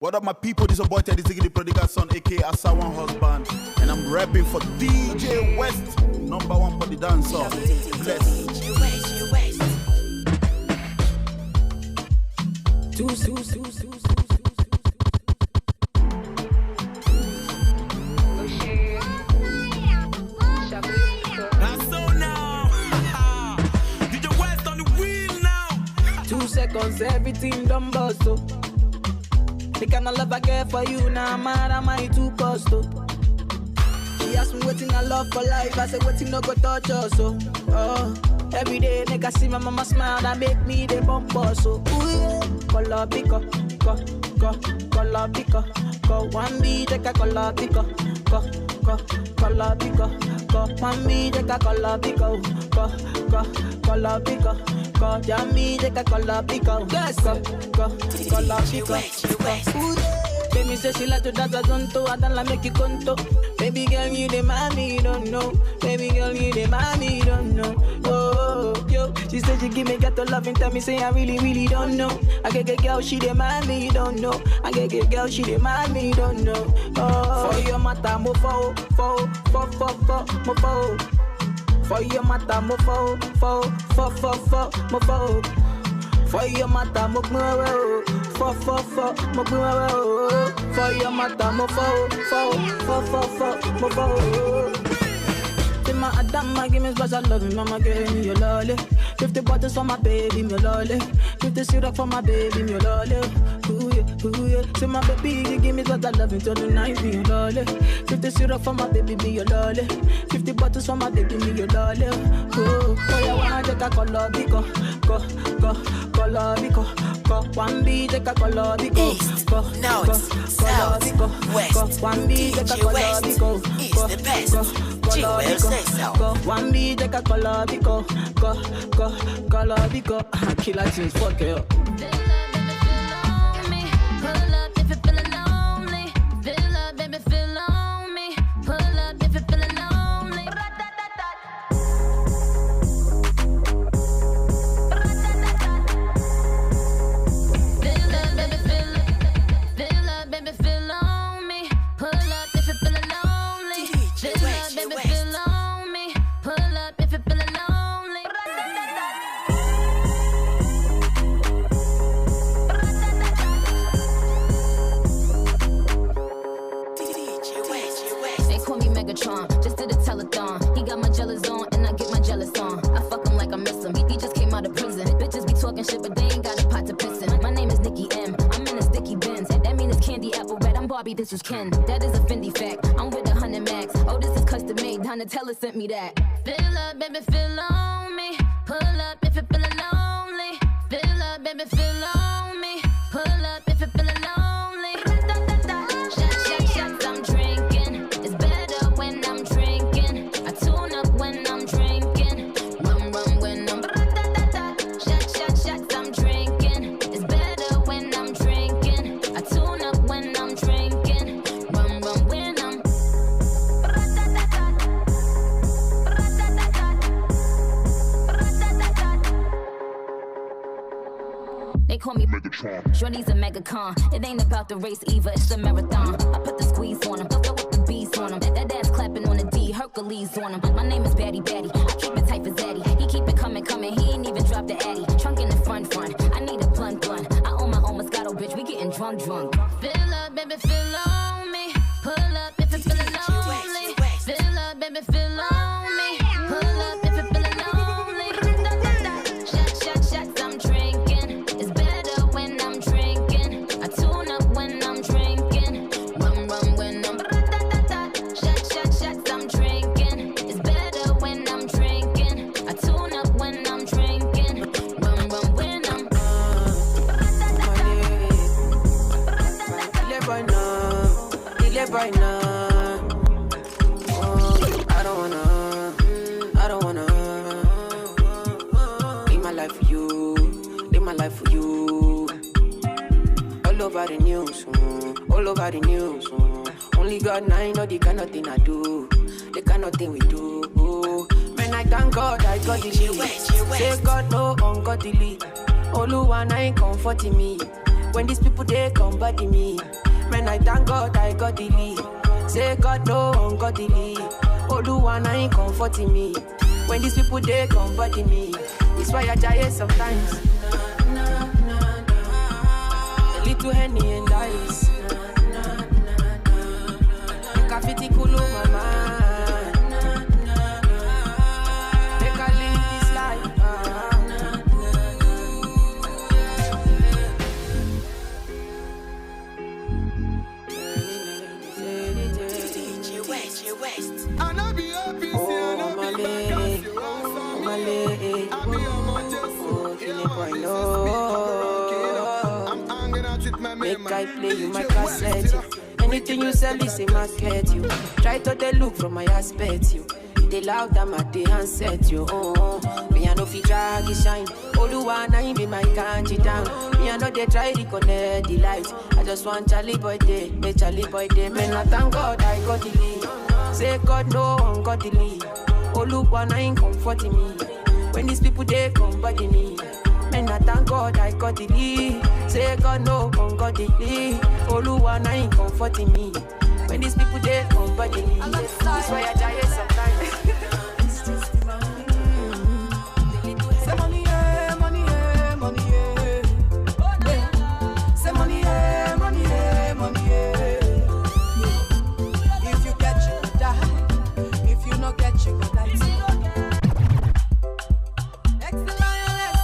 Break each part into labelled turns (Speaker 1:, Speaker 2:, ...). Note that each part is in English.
Speaker 1: What up, my people? This is your boy Teddy Ziggy, the prodigal son, aka Asawan Husband, and I'm rapping for DJ West, number one for the dancer. Bless.
Speaker 2: That's so now. DJ West on the wheel now.
Speaker 3: 2 seconds, everything done bust, oh. The kind of love I get for you now, mad am I too cost, oh. She asked me waiting I love for life, I said waiting no go touch us, oh. Every day, nigga see my mama smile, that make me the bump us, so ooh yeah. Color pico, color pico, go one beat, take a color pico, color pico, go one beat, take a color pico, color pico, go jammy, take a color pico, color pico, ooh yeah. Baby say she like to dance a zonto, I don't like make you conto. Baby girl, you the mommy, don't know. Baby girl, you the mommy, don't know. Oh, yo. She said she give me ghetto loving, tell me say I really, really don't know. I get girl, she the mommy, don't know. I get girl, she the mommy, don't know. Oh, for your mata, mo fo, mo fo. For your mata, mo fo, mo fo. For your mata, mo fo. Mo for your mata, mo fo. Say my Adama, give me special love, mama give me your lolly. 50 bottles for my baby, me lolly. 50 syrup for my baby, me lolly. Ooh yeah. Say my baby, give me special love until the night, me your lolly. 50 syrup for my baby, me your lolly. 50 bottles for my baby, me your lolly. Ooh, for your one, take a color, bico, color, bico. One beat, take a color,
Speaker 4: East, North, South, West,
Speaker 3: one beat, take a color,
Speaker 4: East the best. G-Well say so.
Speaker 3: One beat, take a color, color, killer things, fuck it up.
Speaker 5: Just did a telethon. He got my jealous on, and I get my jealous on. I fuck him like I miss him. He just came out of prison. Bitches be talking shit, but they ain't got a pot to piss in. My name is Nicki M. I'm in a sticky Benz. That mean it's candy apple red. I'm Barbie, this is Ken. That is a Fendi fact. I'm with 100 max. Oh, this is custom made. Donatella sent me that. Fill up, baby, fill on me. Pull up if you feeling lonely. Fill up, baby, fill on me. Pull up if you feeling lonely. Shots, I'm drinking. It's better when I'm drinking. I tune up when I'm drinking. Rum when I'm shots, I'm drinking. It's better when I'm drinking. I tune up when I'm drinking. Rum when I'm They call me Megatron. Shorty's a megacon. It ain't about the race either, it's a marathon. I put the squeeze on him, go with the bees on him. That ass clapping on the D, Hercules on him. My name is Batty. I keep it tight for Zaddy. He keep it coming. He ain't even dropped the Addy. Trunk in the front. I need a blunt. I own my own Moscato, bitch. We getting drunk. Fill up, baby, fill on me. Pull up if you're feeling lonely. Fill up, baby, fill on me. Pull up if you're feeling lonely. Shots, I'm drinking. It's better when I'm drinking. I tune up when I'm drinking. Rum when I'm shots, I'm drinking. It's better when I'm drinking. I tune up when I'm drinking. Rum when I'm Kill it right now. Oh, I don't wanna live my life for you. Live my life for you. All over the news, all over the news. Only God and I know the kind of thing I do, the kind of thing we do. Man, I thank God I got the lead. Say God no ungodly. Oluwa na ain't comforting me.
Speaker 6: When these people they come body me, man I thank God I got the lead. Say God no ungodly, Oluwa ain't comforting me. When these people they come body me, it's why I die sometimes. A little Henny and ice, Kafiti kulu my mind. Make I live this life.
Speaker 4: West.
Speaker 2: And I be happy, see, and I be back as you are. I be on my chest, I'm hanging out with my man.
Speaker 6: Make I play you my cassette. Anything you sell is a market. You try to they look from my aspect. You they loud them at the handset. You me I know fi drag it shine. Oluwa na him be my country down. Me I know they try to connect the lights. I just want Charlie boy day, make Charlie boy day. Man I thank God I got the lead. Say God no ungodly, Oluwa ain't comforting me. When these people they come body me, man I thank God I got the lead. Say God no ungodly, Oluwa ain't comforting me. When these people they come body me, that's why I die sometimes. Say money yeah, money yeah, money yeah. Say money yeah, money yeah, money yeah. Get you good life. Next to lioness,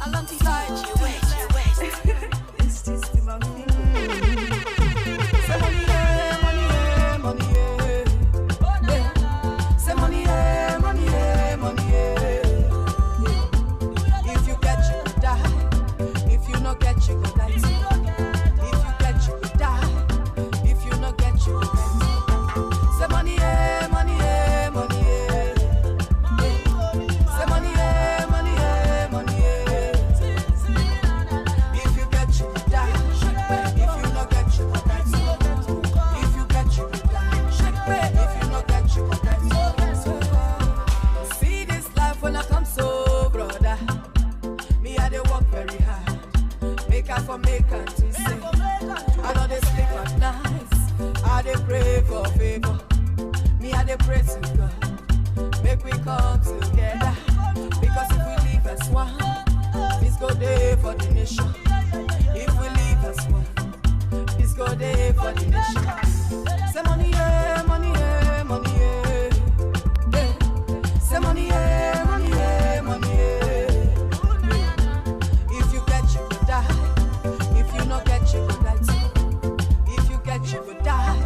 Speaker 6: alongside you west. This is the monkey. Say money yeah, money yeah, money yeah. Say money yeah, money yeah, money yeah. If you get you good die. If you not get you good life. If you get you good die. If you not get you good life. Say money yeah, money yeah. For make and to say, I know they sleep at night. I they pray for favor. Me I they pray to God. Make we come together. Because if we live as one, this go there for the nation. If we live as one, this go there for the nation. Say money yeah, money yeah, money yeah. Say money yeah, money yeah, money yeah. If you get you die. If you not get you good light. If you get you good die.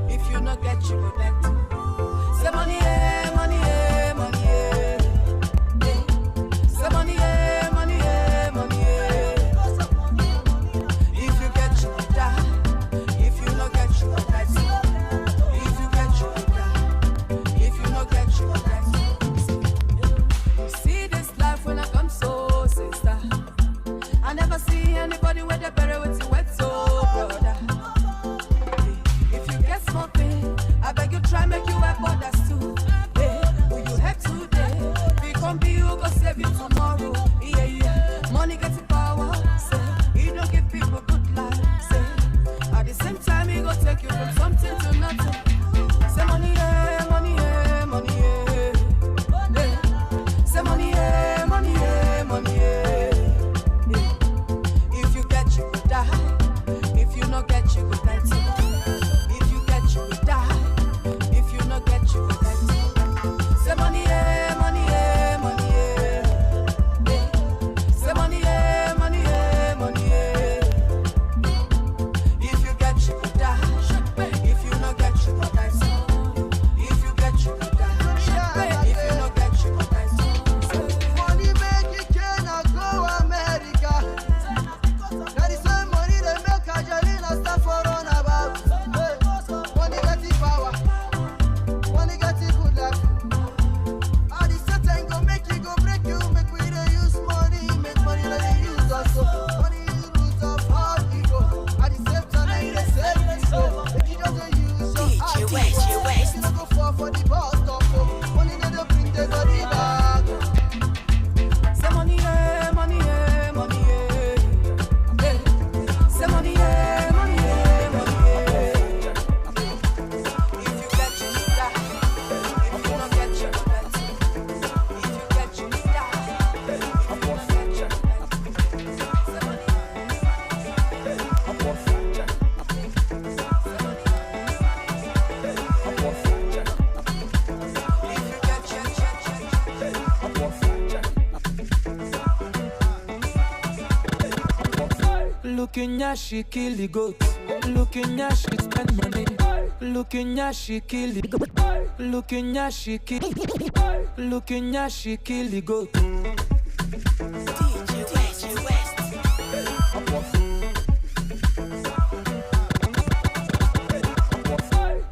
Speaker 6: If you not get you good light. Say money yeah, money yeah, money yeah. Say money yeah, money yeah, money yeah. If you get you good die. If you not get you good light. If you get you good die. If you not get you good light. You see this life when I come so sister. I never see anybody with a better with you wet so brother. If you get small pay, I beg you try make you help others too. Hey, who you help today, become be who go save you tomorrow. Yeah, yeah. Money gets the power, say he don't give people good life. Say at the same time he go take you from something to nothing. Say money yeah, money yeah, money yeah. Say money yeah, money yeah, money yeah. If you get you good die. If you not get you good light. If you get you good die. If you not get you good light. Say money yeah, money yeah, money yeah. Say money yeah, money yeah, money yeah. If you get you good die. If you not get you good light. If you get you good die. If you not get you good light.
Speaker 7: Money make you cannot go America. That is why money they make Angelina start for run about. Hey, money get the power, money get the good life. All the Satan go make you go break you. Make we they use money, make money that they use also. Money is the root of all evil. At the same time they save me so. If you don't use your heart, you don't go fall for the boss stop. Money that they bring they go the bag.
Speaker 6: Say money yeah, money yeah, money yeah.
Speaker 8: Looking at she kill the goat. Looking at she spend money. Looking at she kill the goat. Looking at she kill. Looking at she kill the goat.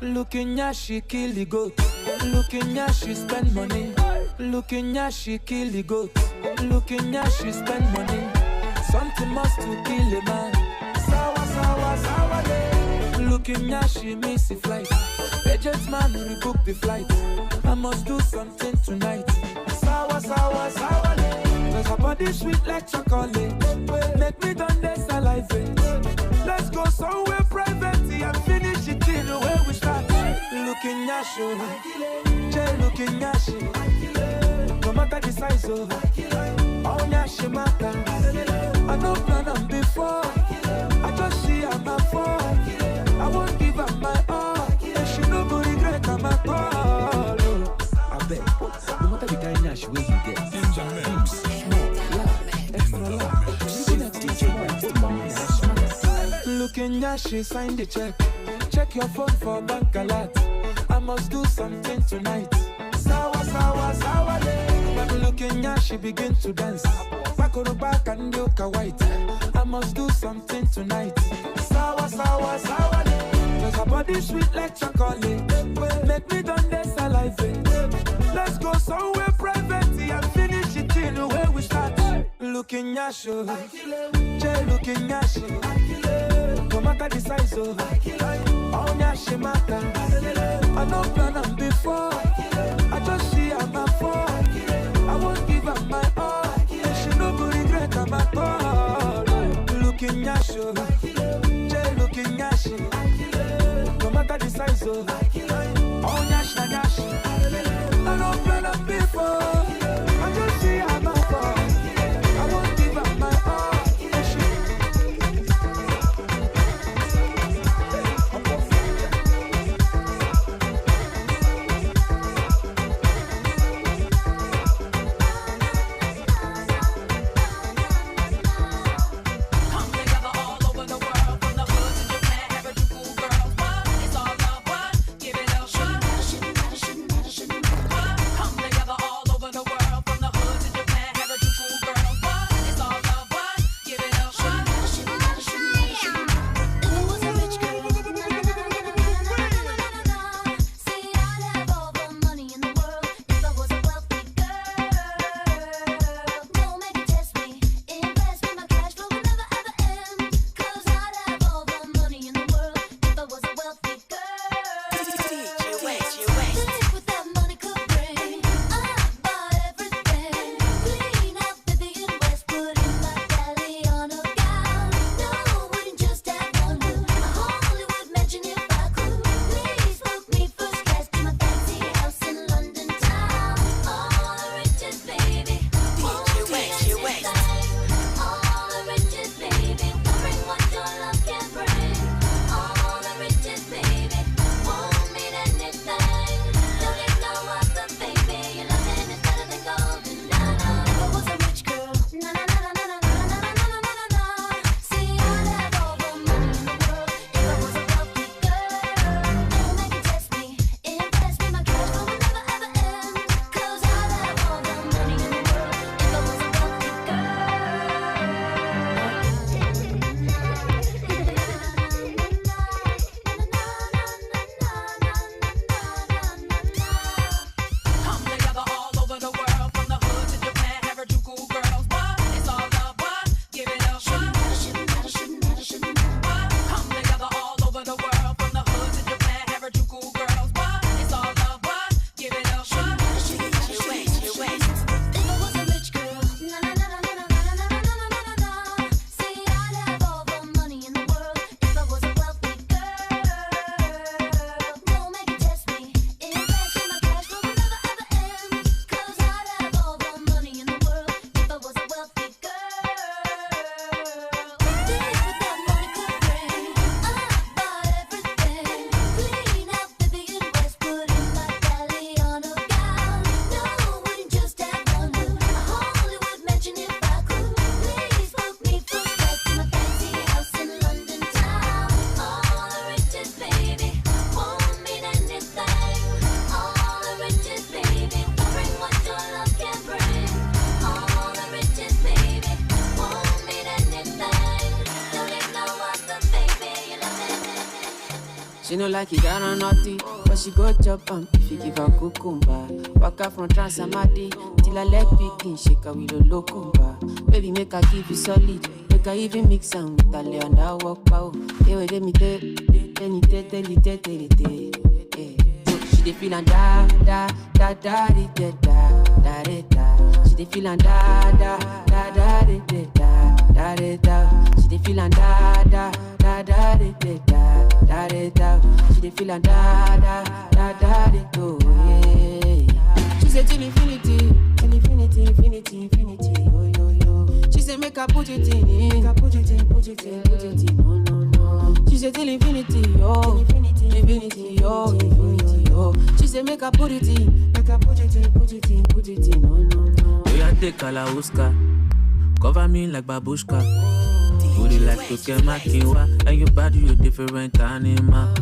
Speaker 8: Looking at she kill the goat. Looking at she spend money. Looking at she kill the goat. Looking at she spend money. Something must to kill a man. Sawa, sawa, sawa, day. Looking at she miss the flight. Agent man rebook the flight. I must do something tonight. Sawa, sawa, sawa, day. Cause her body sweet like chocolate. Make me done this alive. Let's go somewhere private and finish it in the way we start. Looking at you, Jay looking at you. No matter the size of all that she matter. I don't plan on before. I just see her my fall. I won't give up my all. And she no go regret her my call. I bet, no matter the kind of way you get, extra love. Looking at she sign the check. Check your phone for bank alert. I must do something tonight. Sawa, sawa, sawa, day. Looking at she begin to dance. Back on the back and yoka white. I must do something tonight. Sawa, sawa, sawa, day. Cause her body sweet like chocolate. Make me done this alive. Let's go somewhere private and finish it in the way we start. Looking at you, Jay looking at you. No matter the size of all that she matter. I don't plan on before. I just see her my fall. I won't give up my all. And she no go regret her my call. Looking at you, Jay looking at you. No matter the size of all that she dash. I don't plan on before. I just see her my fall. I won't give up my all.
Speaker 6: All over
Speaker 9: She no like it, got on naughty, but she go chop if you give her cucumber. Walk out from Transamadi till I leg picking, shake her with a locumba. Baby, make her give you solid, make her even mix am with a lay and I walk pow. Hey, wait, let me tell you. She dey feel and da da da da da da da da da. She dey feel and da da da da da da da da. She dey feel and da da da da da da da da. She dey feel and da da da da da do. She say till infinity, till infinity, infinity, infinity. Yo yo yo. She say make her put it in, make her put it in, put it in, put it in. No no no. She say till infinity, yo, infinity, infinity, yo, infinity, yo. She say make her put it in, make her put it in, put it in, put it in. No no no.
Speaker 10: We a take a la Uska, cover me like babushka. Booty like Tokemakiwa, and your body you different animal.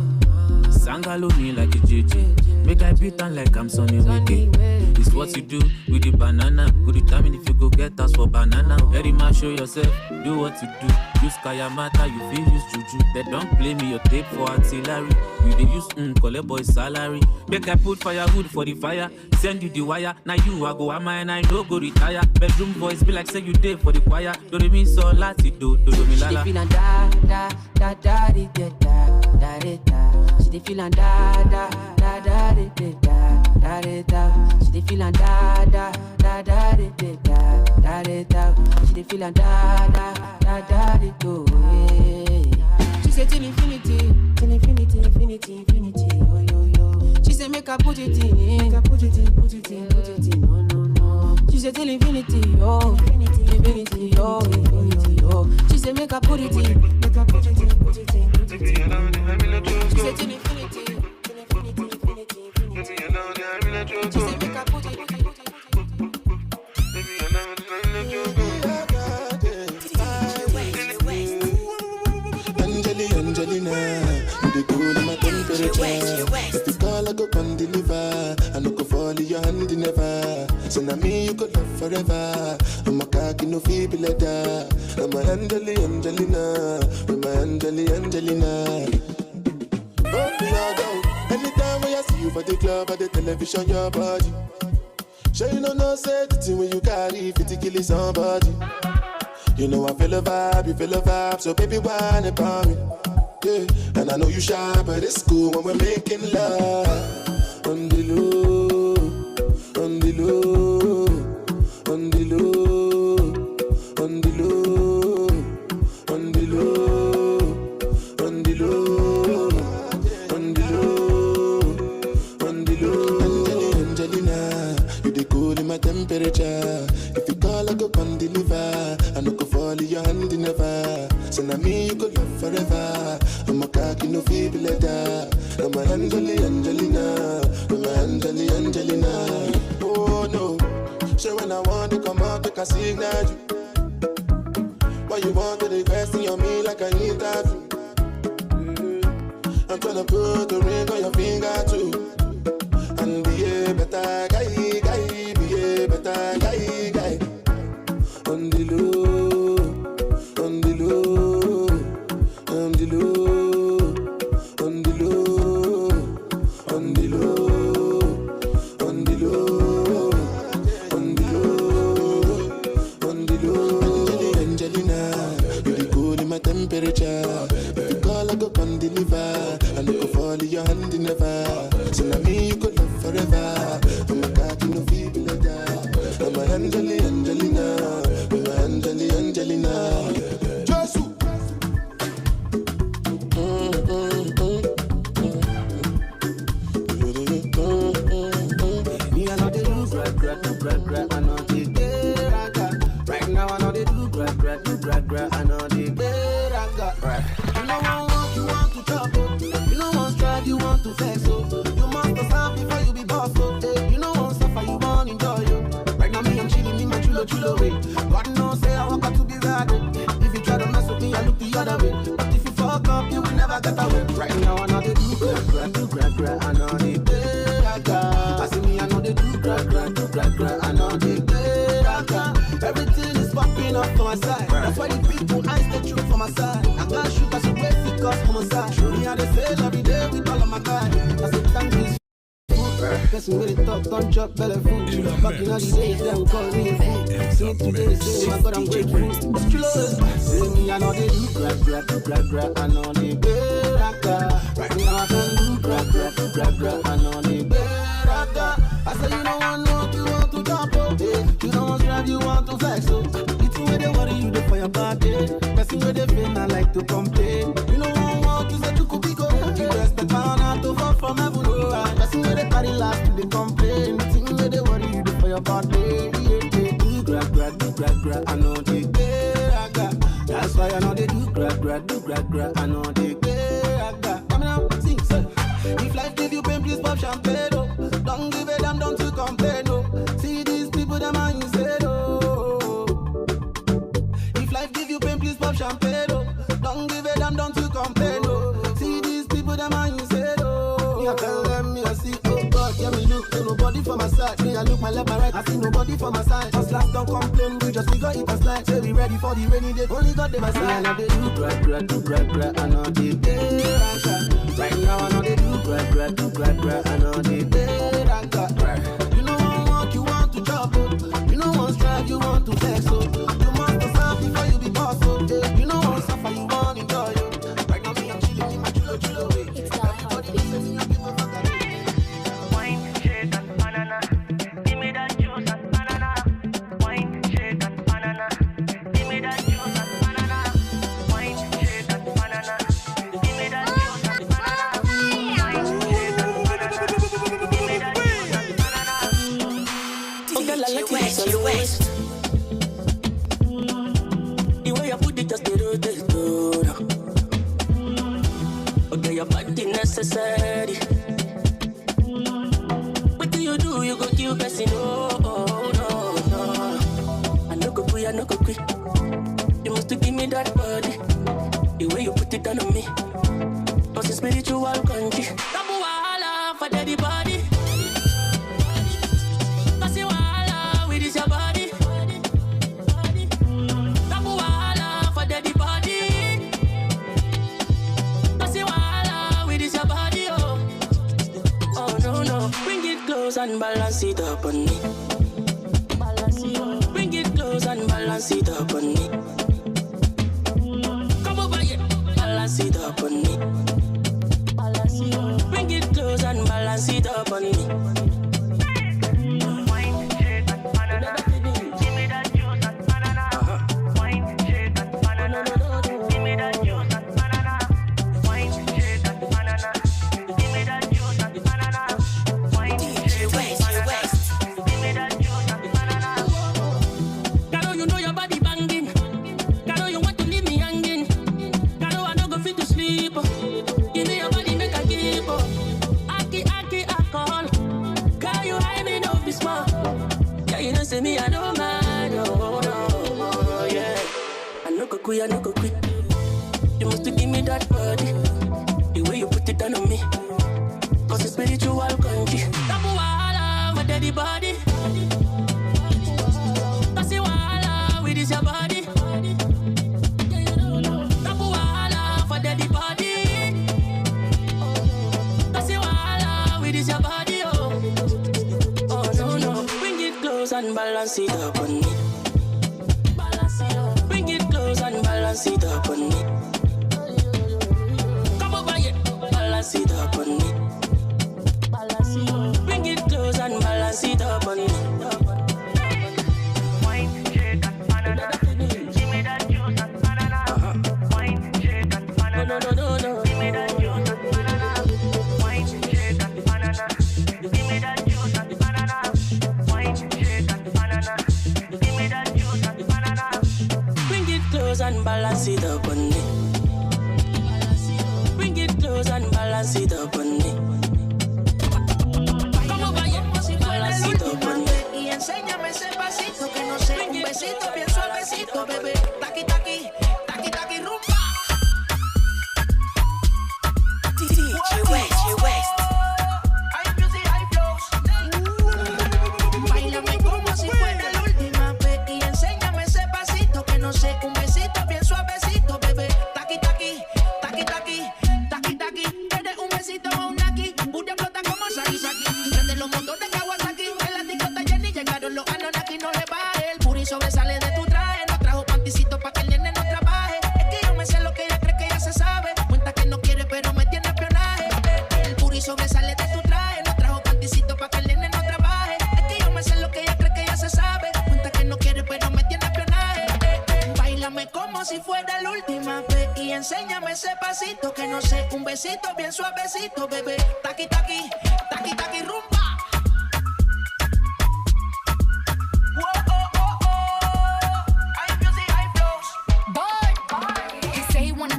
Speaker 10: Sangalo me like a JJ, make I beat on like I'm Sonny Wiki. It's what you do with the banana. Good determine if you go get us for banana. Very much show yourself, do what you do. Use Kayamata, you feel use Juju. They don't play me your tape for artillery. You they use collect boy salary. Make I put firewood for the fire. Send you the wire. Now you I go am and I no go retire. Bedroom voice be like say you day for the choir. Do they mean so lati do me lala.
Speaker 9: She dey feel da da da da da da da da. She dey feel da da da da da da da da. She dey feel da da da da da da da da. She dey feel da da da da da do. She say till infinity, till infinity, infinity, infinity. Yo yo yo. She say make her put it in, make her put it in, put it in, put it in. No no no. She say till infinity, yo, infinity, infinity, yo, infinity, yo. She say make her put it in, make her put it in, put it in, put it in. She say till infinity, till infinity, infinity, infinity. She say make her put it in, put it in, put it in.
Speaker 11: Angelina, you the cool in my temperature. If you call, I go come deliver. I no go fall in your hand never. So now me you could love forever. I'm a cocky no feeble letter. I'm a Angelina, I'm a Angelina. Oh, me I go. Anytime when I see you for the club or the television, your body. Sure you know say the thing when you carry 50 kill somebody. You know I feel a vibe, you feel a vibe, so baby whine about me. Yeah, and I know you shy, but it's cool when we're making love. On the low, on the low, on the low, on the low, on the low, on the low, on the low, on the low. Angelina, you the cool in my temperature. If you call, I go come deliver. I no go fall in your hand never. So now me you could love forever. I'm a cocky no feeble letter. I'm a Angelina, I'm a Angelina. Oh no, sure when I want to come out, take a signal you. Why you want to request on me like I need that? I'm tryna put a ring on your finger too. And be a better guy, be a better guy. On the low, on the low, on the low, on the low, on the low, on the low, on the low, on the low. Angelina, you the cool in my temperature. If you call, I go come deliver. I no go fall in your hand never. So now me you could love forever. I'm a cocky no feeble letter. I'm a Angelina. Angelina, Josu.
Speaker 12: Me I know they do gra, I know they raga. Right now I know they do gra, I know they raga. Right. You know what you want to chop, you know one strive, you want to flex, so you must stop before you be boss, so you know one suffer, you want enjoy you. Right now me I'm chilling in my chulo way. God knows say I walk out to be bad. If you try to mess with me, I look the other way. But if you fuck up, you will never get away. Right now I know they do gra, I know they raga. I see me, I know they do gra, I know they raga. Everything is popping up on my side. That's why the people eyes the truth for my side. I can't shoot as a way because I'm on my side. Show me I I they say every day with all of my guys. I say thank you. Person with the talk, don't chop belly food. Back in all the days, them call me a fool. See today, say my God, I'm grateful. But you know, say me, I know they do grab. I know they better. Right now I can do grab. I know they better. I say you don't want no, you want to jump up. You don't want to drive, you want to flex. So it's where they worry you for your body. Person where they feel I like to complain. You know what you say you could be good. You respect my honor to fall from heaven. Person where they carry last to the complain. Thing where they worry you for your body. Do grab. I know they better. That's why I know they do grab. I know they better. Come now, sing, sir. If life give you pain, please pop champagne. Don't give a damn, don't you complain, no. See these people, them are insane, oh. If life give you pain, please pop champagne, oh. Don't give a damn, don't you complain, no. See these people, them are insane, oh. Me, I tell them, me, I see, oh God, yeah, me look, no nobody for my side. Me, I look my left, my right, I see nobody for my side. Just last, don't complain, we just figure it a slide. Say we ready for the rainy day, only God, they my side. I know they do grab, I know they better. Right now, I know they do grab, I know they better. You know what you want to drop, you know what strive, you want to flex, so you must serve before you be boss, so you know what suffer, you want to enjoy, yo. Right now, me, I'm chilling in my chulo way. Everybody listening, I give a fuck. Wine, shake, and banana. Give me that juice and banana. Wine, shake, and banana. Give me that juice and banana. Wine, shake, and banana. Give me that juice and banana. Wine, shake, and banana. Give me that juice and banana. DJ West. The way you put it just the rotate good. Okay, your body necessary. What do? You go kill person, oh, no. I no go quit. You must give me that body. The way you put it on me. Cause it's spiritual country. Tabu wahala for daddy body. Cause you wahala with this your body. Tabu wahala for daddy body. Cause you wahala with this your body, oh. Oh no. Bring it close and balance it up on me. Bring it close and balance it up on me. Come over here, balance it up on me. Bring it close and balance it up on me. Wine, shake, and banana. Give me that juice and banana. Wine, shake, and banana. Give me that juice and banana. Wine, shake, and banana. Give me that juice and banana. Wine, shake, and banana. Give me that juice and banana. Girl, you know your body banging. Girl, you want to leave me hanging. Girl, I no go fit to sleep. Give me your body, make a keep up. Aki, alcohol. Girl, you hide me, no be small. Yeah, you know, say me, I don't mind. Oh, yeah. I no go quit. You must give me that body. The way you put it on me. Cause it's spiritual country. Tabu wahala for daddy body. Cause you wahala with this your body. Tabu wahala for daddy body. Cause you wahala with this your body, oh. Oh no. Bring it close and balance it up on me. Bring it close and balance it up on me. Come over here, balance it up on me. Bring it close and balance it up on me. Wine, shake, and banana. Give me that juice and banana. Wine, shake, and banana. No. Give me that juice and banana. Wine, shake, and banana. Give me that juice and banana. Wine, shake, and banana. Give me that juice and banana. Bring it close and balance it up on me. Bring it close and balance it up on me. Come over here, balance it up on me.
Speaker 13: Y enséñame ese pasito que no sé, un besito bien suavecito, bebé. Taqui, rumba.
Speaker 4: DJ West.
Speaker 13: Hay music, hay flows. Báilame como si fuera la última vez. Y enséñame ese pasito que no sé, un besito bien suavecito, bebé. Taqui, sobresale de tu traje. No trajo panticito pa' que el nene no trabaje. Es que yo me sé lo que ella cree que ya se sabe. Cuenta que no quiere pero me tiene espionaje. Báilame como si fuera la última vez y enséñame ese pasito que no sé, un besito bien suavecito, bebé. Taqui, taqui, taqui, taqui, rumba.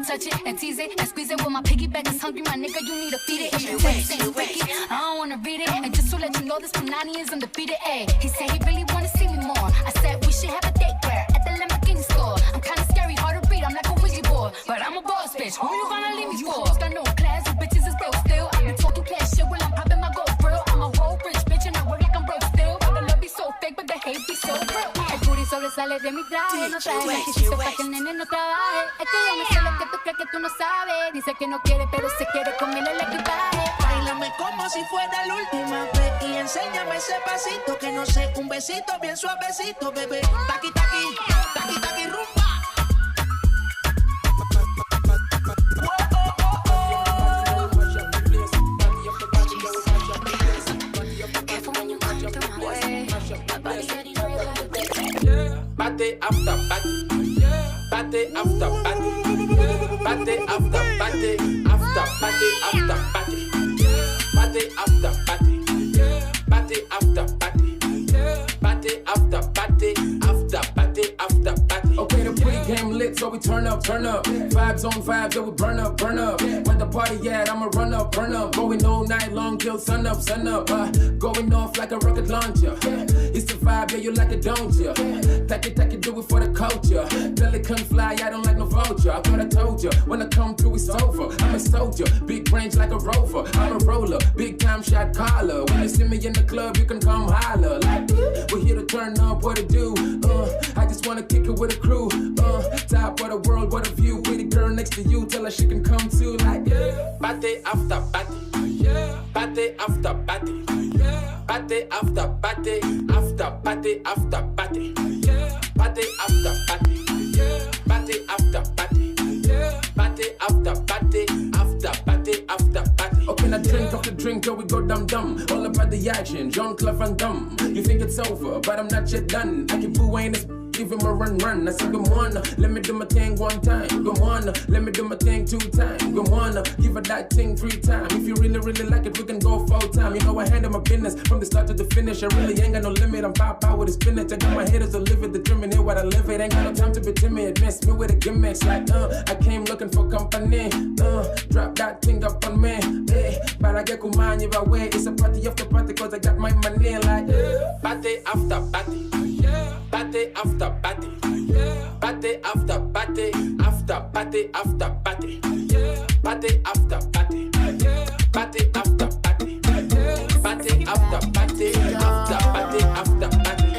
Speaker 5: Touch it and tease it and squeeze it. When my piggyback is hungry, my nigga, you need to feed it. If you text ain't freaky, I don't wanna read it. And just to let you know, this Punani is undefeated. Ayy, he said he really wanna see me more. I said we should have a date where at the Lamborghini store. I'm kinda scary, hard to read. I'm like a Ouija board, but I'm a boss bitch. Who you gonna leave me for? You got no class, you bitches is broke still. I been talking cash shit while I'm popping my gold grill. I'm a whole rich bitch and I work like I'm broke still. But the love be so fake, but the hate be so real. El booty sobresale de mi traje, no traje la que hice pa' que el nene no trabaje. Es que yo me sé lo que tú crees que tú no sabes. Dice que no quiere, pero se quiere comer el equipaje.
Speaker 13: Báilame como si fuera la última vez y enséñame ese pasito que no sé, un besito bien suavecito, bebé. Taqui, taqui, taqui, taqui, rumba.
Speaker 10: Party after party, party after party, party after party, after party after party, party after party, party after party, party after party, after party after party. Okay, the pregame lit, so we turn up, turn up. Vibes on vibes, so we burn up, burn up. When the party at, I'ma run up, burn up. Going all night long till sun up, sun up. Going off like a rocket launcher. It's the vibe, yeah, you like it, don't ya? Take it, do it for the culture. Tell it come fly, I don't like no vulture. I thought I told ya, when I come through, it's over. I'm a soldier, big range like a rover. I'm a roller, big time shot caller. When you see me in the club, you can come holler. Like, we're here to turn up, what it do? I just wanna kick it with a crew. Top of the world, what a view. Pretty girl next to you, tell her she can come too. Like, party after party, party after party, party after party, after party after party, party after party, party after party, party after party, after party after party. Open a drink off the drink till we go dum-dum. All about the action, Jean-Claude Van Damme. You think it's over, but I'm not yet done. I keep booing this. Give him a run. I said, come on, let me do my thing one time. Come on, let me do my thing 2 times. Come on, give her that thing 3 times. If you really like it, we can go full time. You know I handle my business from the start to the finish. I really ain't got no limit. I'm pop out with a spinach. I got my haters to live it, determine it what I live it. Ain't got no time to be timid. Mess me with the gimmicks like I came looking for company. Drop that thing up on me. But I get kumani if I wait. It's a party after party cause I got my money like party after party. Party after party, party after party, after party after party, party after party, party after party, party after party, after party after party.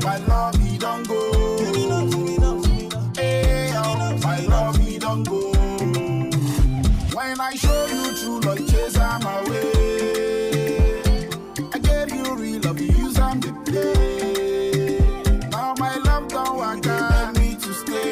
Speaker 1: My love, he don't go. Hey, my love, he don't go. When I show you true love, chase I'm away. Now my love don't want me to stay.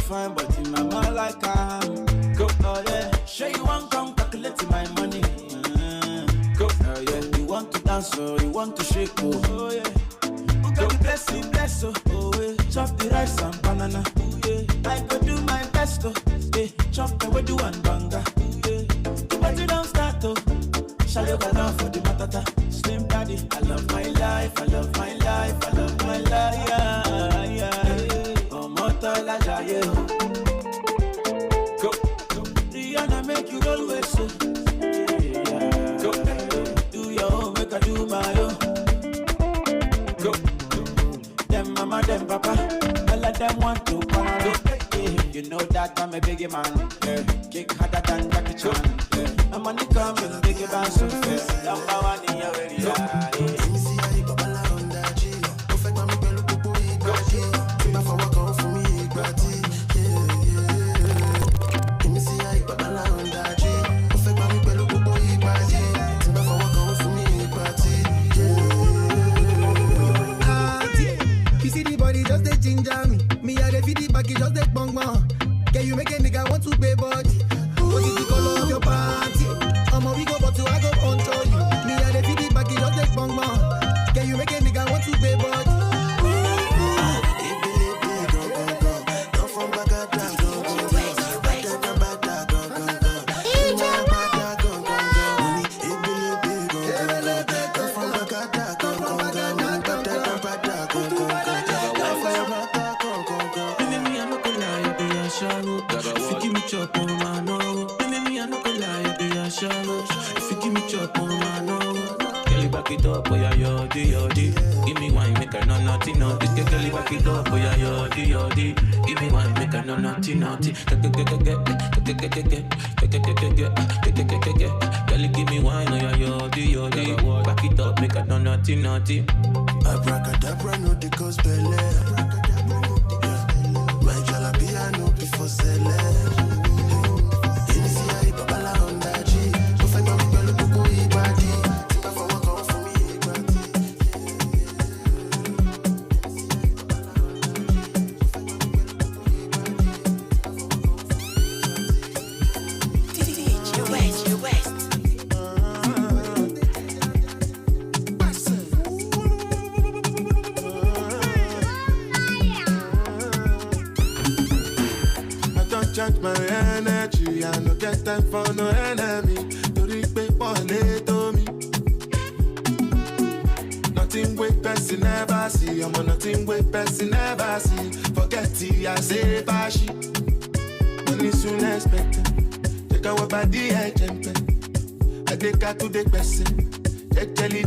Speaker 12: fine, but in my mind like go, oh yeah. Sure you want come calculate my money. Go, oh yeah. You want to dance, oh, you want to shake, oh yeah. Who got the blessing, bless, oh yeah. Chop the rice and banana, oh yeah. I go do my best, oh yeah. Chop the wedu and banga, oh yeah. The party don't start, oh. Shall you go down for the matata? Slim daddy, I love my life, I love my life, I love my life, yeah, yeah. Oh, Motola Jaye, go, Rihanna make you always so, yeah. Go, do your own, make I do my own. Go, them mama, them papa, all of them want to go. You know that I'm a biggie man, yeah. Kick harder than Jackie Chan, yeah. I'm on the coming, biggie band so fair. Number one in your area, yeah.
Speaker 7: You see the body just they ginger me. Me I dey feed the back, just they bang bang. Can you make a nigga want to pay body? What is the color of your panty? I'm a we go but to I go control you. Me I dey feed the back, just they bang bang. Can you make a nigga want to pay body?
Speaker 10: If you give me chop on my no, me I no go lie, be a shallow. If you give me chop on my no, girl you back it up, oh yeah, yodi. Give me wine, make her no naughty. Girl you back it up, oh yeah, yodi. Give me wine, make her no naughty. Girl you give me wine, oh yeah, yodi. Back it up, make her no naughty.
Speaker 11: Abracadabra, no the cause belly. My jalapia no before selling. Charge my energy, I no get time for no enemy. To reach people to me. Nothing with person never see. I'm on nothing with person never see. Forget it, I say bashi. Money soon expected. Take our body, I jump. I take her to the person. Jelly.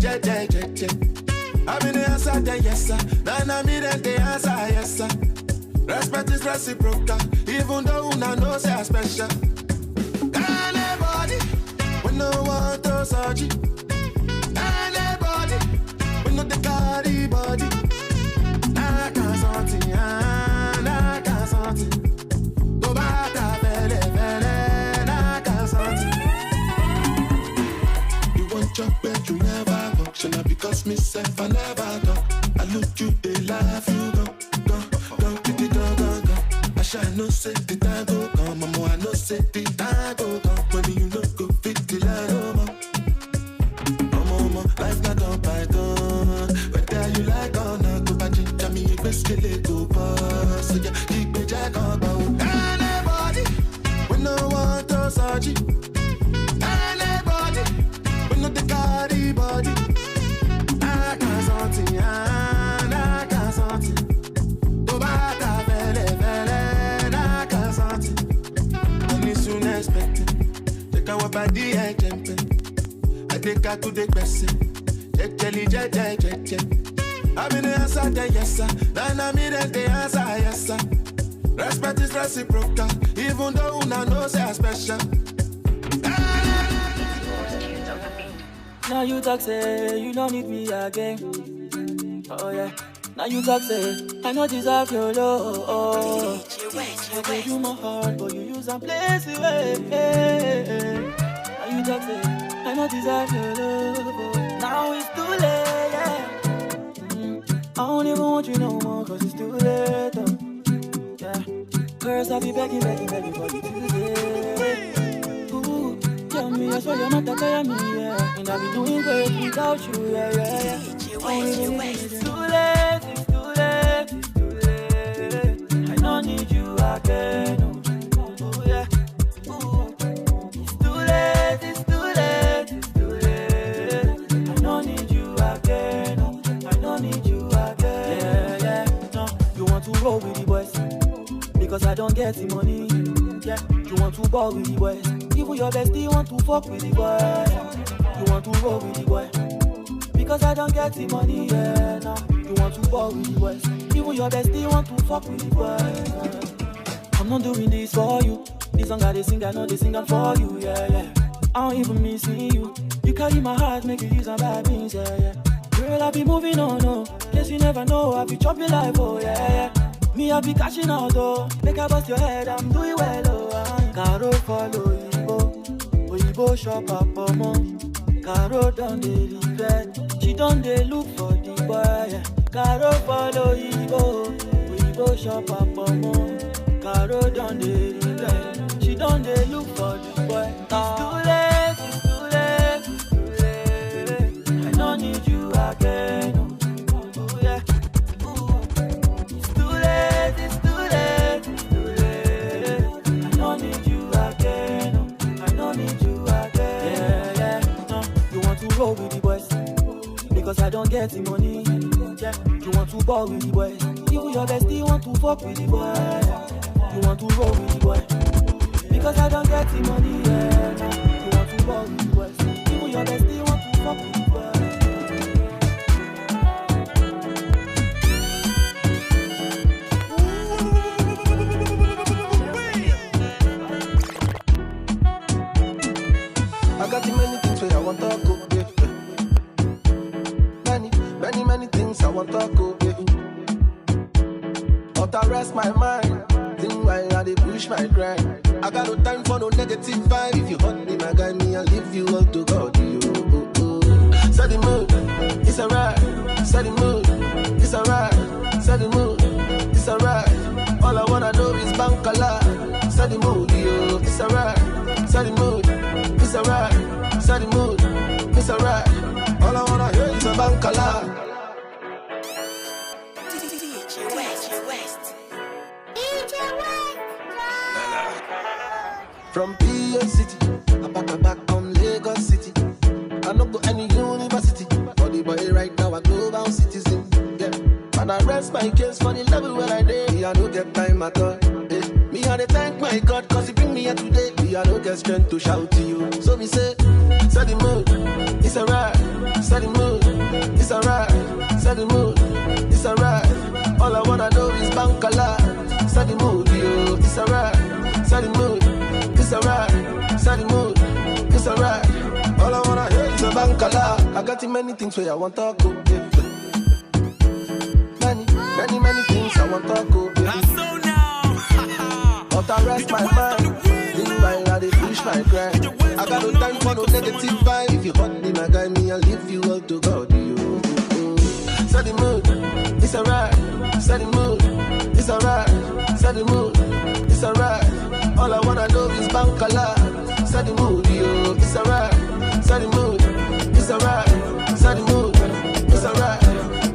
Speaker 11: I'm in the answer, yes sir. Nana me then the answer, yes sir. Respect is reciprocal, even though una know say I special. Anybody, we no want to search it. Anybody, we no the carry body. I can't something. Go back to fele, I can't something. You want your bed, you never go. Should not because myself I never go. I look you, they laugh, you go. I shall no say the time go come, mama. I no say the time go come. When you no go fit the line, mama, life not on python. Whether you like or not, go back to me, best kill it go pass. So yeah, keep the jack on bound. Anybody, we no want to search it. Anybody, we no the carry body. I can't something. Go back to fele. Take our body, I jump. I take her to the person. Jelly. I'm in the answer, yes sir. Nana me then the answer, yes sir. Respect is reciprocal, even though una know say I special.
Speaker 14: Now you talk say you don't need me again. Oh yeah. Now you talk say I know deserve your love. I gave you my heart, but you use and place it away. Now you talk say I know deserve your love. Now it's too late, yeah. I don't even want you no more, cause it's too late, yeah. Girls, I'll be begging for you today. Ooh, tell me, I swear you're not that tire me, yeah. And I'll be doing great without you, yeah. It's too late. I don't need you again. Oh, yeah. Ooh. It's too late. I don't need you again. Yeah. No, you want to roll with the boys because I don't get the money. Yeah, you want to ball with the boys. Even your bestie want to fuck with the boys. You want to roll with the boy because I don't get the money. Yeah, no, you want to ball with the boys. Even your bestie want to fuck with the boys. I'm not doing this for you. This song I sing, I know they sing for you. Yeah. I don't even miss you. You carry my heart, make you use some bad things. Yeah. Girl, I be moving on, no. Guess you never know, I be chopping life, oh yeah. Me, I be catching out, oh. Make I bust your head, I'm doing well, oh. Caro follow Oyibo shop up, mom. Caro done the regret. She done the look for the boy, yeah. Caro follow Oyibo shop up, mom. Caro done the regret. She done the look for the boy. It's too late. I don't need you again. Oh yeah. Ooh. It's too late. I don't need you again. Yeah. No, you want to roll with the boys because I don't get the money. Yeah. You want to ball with the boys. Even your bestie want to fuck with the boys. You want to roll with the boys because I don't get the money. Yeah. No, you want to ball with the boys. Even your bestie want to fuck with the boys.
Speaker 11: I got many things where I want to go, yeah. Many things I want to go, yeah. But I rest my mind, think why I dey push my grind. I got no time for no negative vibe. If you hurt me, my guy, me, I'll leave you all to God, you. Set the mood, it's alright. Set the mood, it's alright. Set the mood, it's alright. All I wanna know is Bankala. Set the mood, yo, it's alright. Set the mood, it's alright. Set the mood, it's alright. All I wanna hear is a Bankala. From PA City, I back from Lagos City. I don't go any university, but the boy right now a global citizen. Yeah, and I rest my case for the level where I did. Me I don't get time at all. Yeah. Me I dey thank my God 'cause he bring me here today. Me I don't get strength to shout to you. So me say, set the mood, it's alright. Set the mood, it's alright. Set the mood, it's alright. All I wanna know is Bankala. Set the mood, yo, it's alright. Set the mood, it's alright. Set the mood, it's alright. All I wanna hear is a Bankala. I got many things where I want to go, yeah. Many things I want to go, yeah. But I rest my mind, think why I dey push my grind. I got no time for no negative vibe. If you hurt me, my guy, me, I'll leave you all to God, you. Set the mood, it's alright. Set the mood, it's alright. Set the mood, it's alright. All I wanna know is Bankala. Set the mood, yo, it's alright. Set the mood, it's alright. Set the mood, it's alright.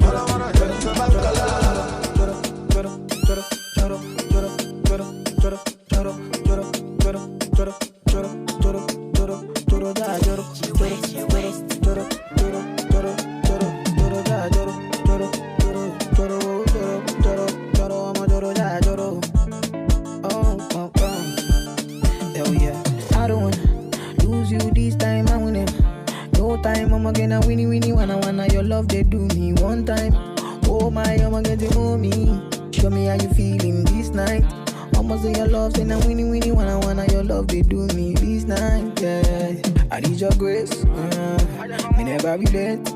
Speaker 11: All I wanna hear is a Bankala.
Speaker 3: Wanna your love, they do me one time. Oh my, I'ma get to know me. Show me how you feeling this night. Almost say your love, say now winnie wanna your love, they do me this night. Yeah, I need your grace. Me never relent.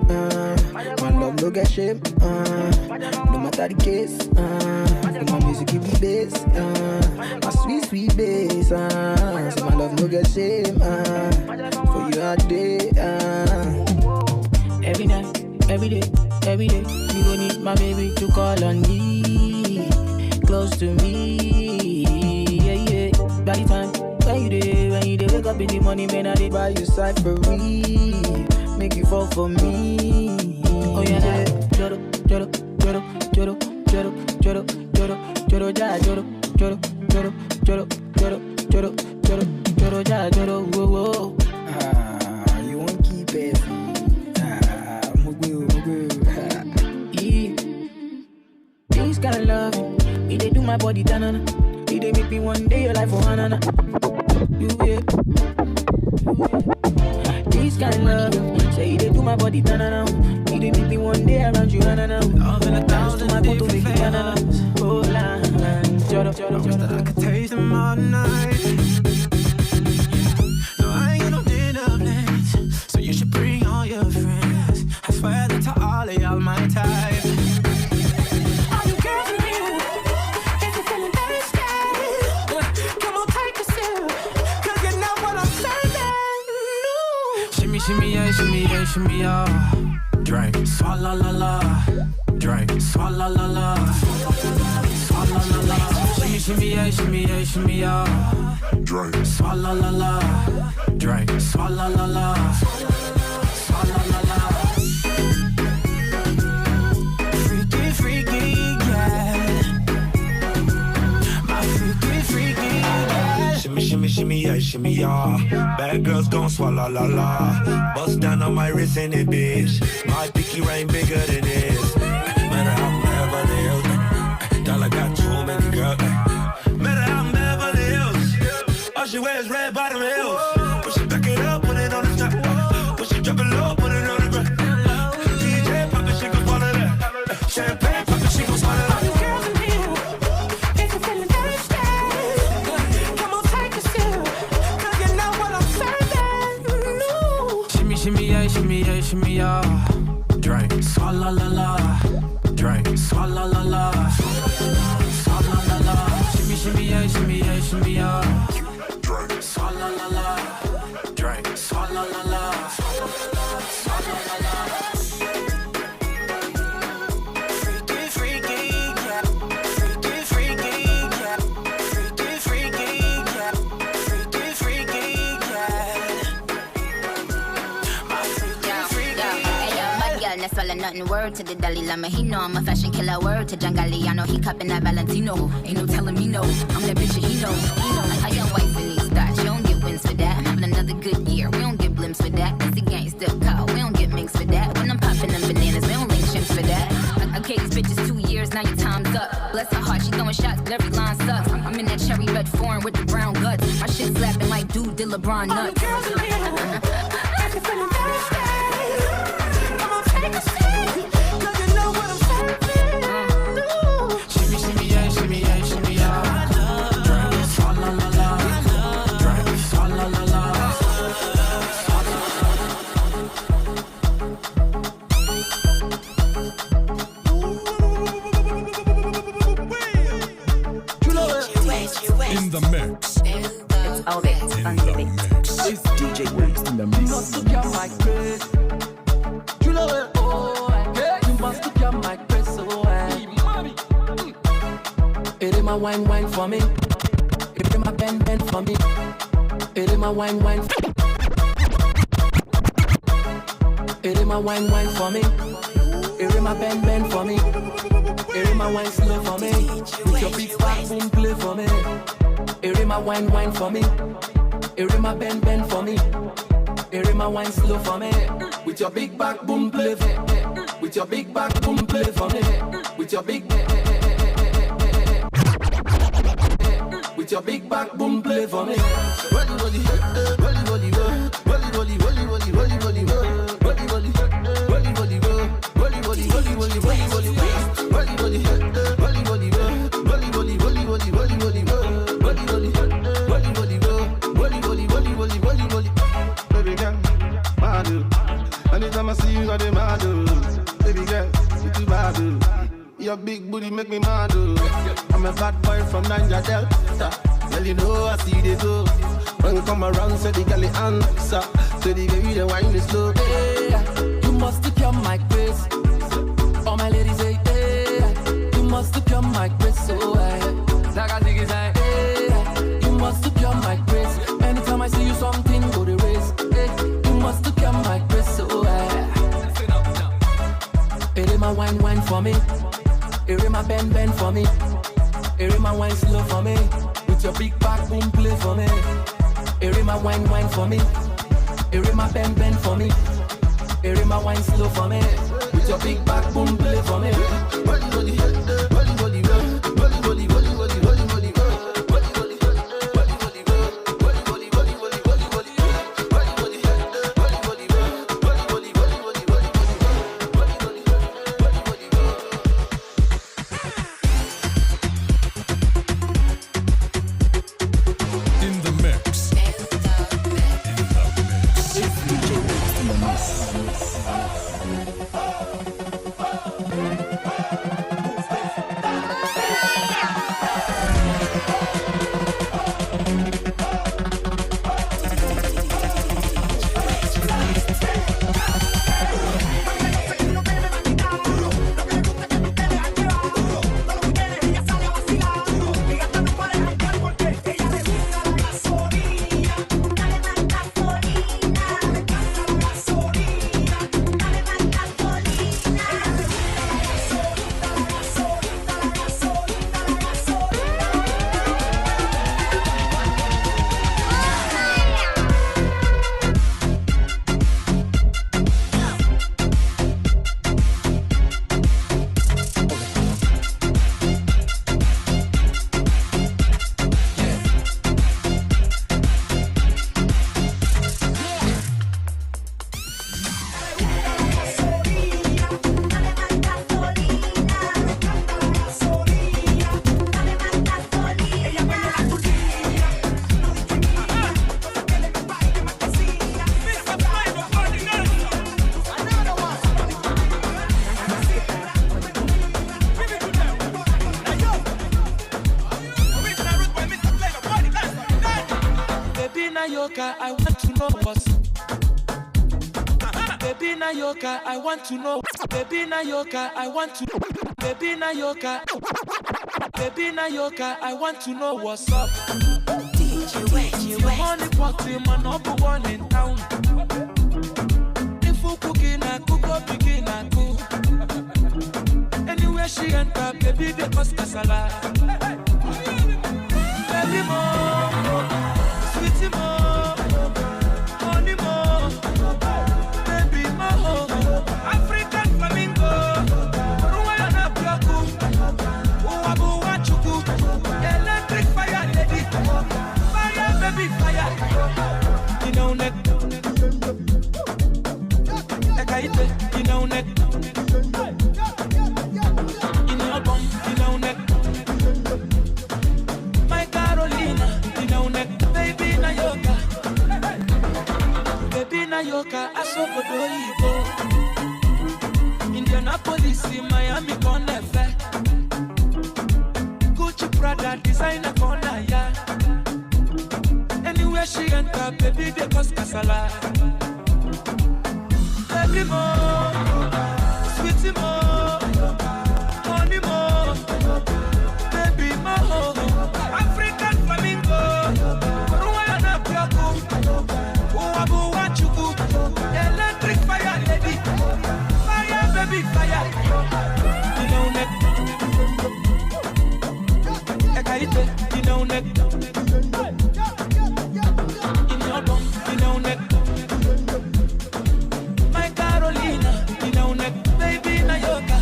Speaker 3: My love no get shame. No matter the case. My music give me bass. My sweet bass. So my love no get shame. For you all day. Every night, every day, you gon' need my baby to call on me, close to me. up in the money, man, I did buy you side for me. Make you fall for me. Oh yeah, joro, joro, joro, joro, joro, joro, joro, joro, ja, joro, joro, joro, joro, joro, joro, joro, joro, ja, joro, whoa, whoa. Ah, you won't keep it. Ah, mugu. This kind of love, it they do my body tanana. It they make me one day your life for hanana. You yeah. This kind of love, say it they do my body tanana. It they make me one day around you hanana. All in 1,000 my photo make me hanana. Oh la, joro, joro, joro. I could taste them all night. No, I ain't got no dinner plans, so you should bring all your friends. I swear that to all of y'all my type. Shimmy yeah, shimmy yeah, shimmy yeah. Drink, swalla la la. Drink, swalla la la. Swalla la la. Shimmy yeah, shimmy yeah, shimmy yeah. Drink, swalla la la. Drink, swalla la la. Swalla la la. Freaky, freaky, yeah. My freaky, freaky, yeah. Shimmy yeah, shimmy yeah. Bad girls gon' swallow la la. Bust down on my wrist in it, bitch. My pinky ring bigger than this. Matter how I'm Beverly Hills. Dollar got too many girls. Matter how I'm Beverly Hills. All she wears red bottom heels. When she back it up, put it on the top. When she drop it low, put it on the ground. DJ pop it, she gon' swallow that. Champagne pop it, she gon' swallow that. Shimmy yeah, drink, swalla la la, drink, swalla la la, swalla la la. Shimmy yeah, shimmy yeah, shimmy yeah, drink, swalla la la, drink, swalla la la, swalla la la. Freaky, freaky, yeah, freaky, freaky, yeah, freaky, freaky, yeah, freaky, freaky, yeah.
Speaker 5: That's all or nothing, word to the Dalai Lama. He know I'm a fashion killer, word to John Galliano. He cupping that Valentino, ain't no telling me no. I'm that bitch that he know. I got wife in these thoughts, you don't get wins for that. I'm having another good year, we don't get blimps for that. It's a gangsta call, we don't get minks for that. When I'm popping them bananas, we don't link chimps for that. I gave these bitches 2 years, now your time's up. Bless her heart, she throwing shots, but every line sucks. I'm in that cherry red foreign with the brown guts. My shit slapping like dude did LeBron nuts.
Speaker 15: In the mix.
Speaker 16: It's all bit on the mix.
Speaker 15: It's DJ West in the mix.
Speaker 14: You must look at my grace. You know it, oh, you must look at my grace, oh, it is my wine for me. It is my bend for me. It is my wine. It is my wine for me. It is my bend for me. It is my wine slow for me. With your big back boom play for me. It is my wine for me. It is my bend for me. It is my wine slow for me. With your big back boom play for me. With your big back boom play for me. With your big with your big back boom play for me. Rolly rolly, rolly rolly, rolly rolly, rolly rolly, rolly rolly, rolly rolly, rolly rolly, rolly rolly, rolly rolly, rolly rolly, rolly rolly, rolly rolly, rolly rolly, rolly rolly, rolly rolly, rolly rolly, rolly rolly, rolly rolly, rolly rolly. Baby girl, mad. Anytime I see you, I dey mad. Baby girl, you too bad. Your big booty make me mad. I'm a bad boy from Niger Delta. Girl, you know I see they go. When you come around, say the girl answer. Say the baby, the wine is slow. Yeah, you must keep your mic grace. All my ladies say, yeah, you must keep your mic grace. So like I think it's like, yeah, you must keep your mic grace. Anytime I see you, something. Erima wine for me. Erima bend for me. Erima wine slow for me. With your big back boom play for me. Erima wine for me. Erima bend for me. Erima wine slow for me. With your big back boom play for me. I want to know what's. Baby Nayoka, I want to know. Baby Nayoka, I want to. Baby Nayoka. Baby Nayoka, I want to know what's up. DJ money party, man, number one in town. If you cooking, I cook up, begin, I cook. Anywhere she enter, baby, they cause casala. Baby more, sweetie more, honey more, baby more. African flamingo, Rwanda Piaku, Uwabu Wachuku, electric fire lady, fire baby fire. You know neck, Ekaite, you know neck, you know bomb, you know neck. My Carolina, you know neck, baby Nayoka, baby Nayoka, I saw Bodoibo, Indianapolis, Miami, Conefe, Gucci, Prada, designer, corner, yeah. Anywhere she enter, baby, they cause casala. Baby more, sweetie more, honey more, baby more. African flamingo, Rwanda Piaku, Uwabu Wachuku, electric fire lady, fire baby fire. You know neck, Ekaite, you know neck, in your bum, you know neck. My Carolina, you know neck, baby Nayoka.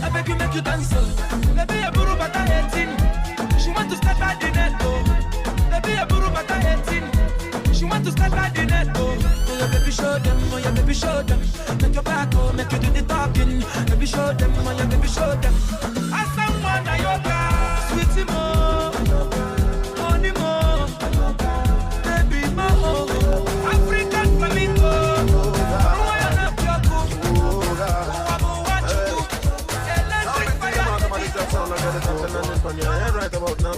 Speaker 14: I beg you make you dance, baby a buru bata 18. She want to start at the net, oh. Baby a buru bata 18. She want to start at the net, oh. Oh yeah, baby show them, oh yeah, baby show them. Make your back, oh, make you do the talking. Baby show them, oh yeah, baby show them. I someone Nayoka, sweetie more, honey more, baby more. African flamingo, Rwanda Piaku, Uwabu Wachuku, electric fire.
Speaker 11: Right about now,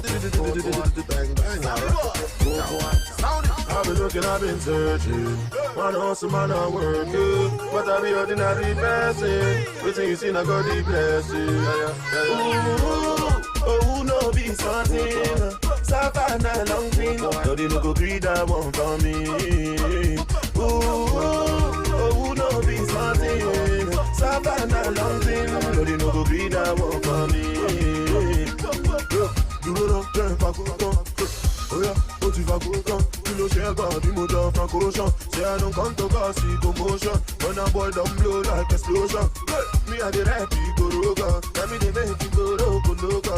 Speaker 11: I've been looking, I've been searching. One awesome man, I'm working. But I be ordinary person. Waiting you see, I got the blessing. Oh, no, be something. Savannah, long thing. No, they no go greed that one for me. Oh, no, be something. Savannah, long that one for me. Duro lọ, jẹ́ ìfàkótán. Oh yeah, ó ti fàkótán. Kí ló ṣe ẹgbà bí mo jọ Franco-Ocean? Say I don't come to cause commotion. When a boy don't blow like explosion. Me I the rap, you go roga. Let me the make you go loca.